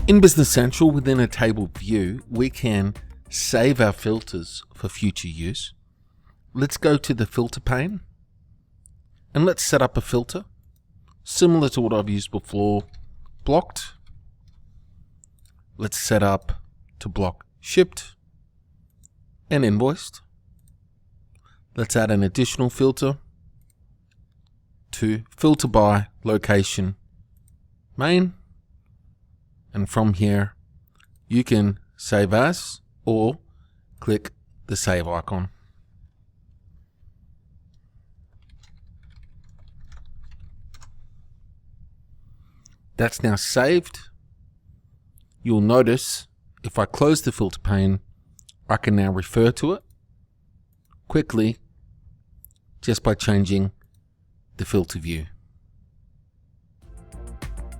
In Business Central, within a table view, we can save our filters for future use. Let's go to the filter pane and let's set up a filter similar to what I've used before. Blocked. Let's set up to block shipped and invoiced. Let's add an additional filter to filter by location main. And from here, you can save as or click the save icon. That's now saved. You'll notice if I close the filter pane, I can now refer to it quickly just by changing the filter view.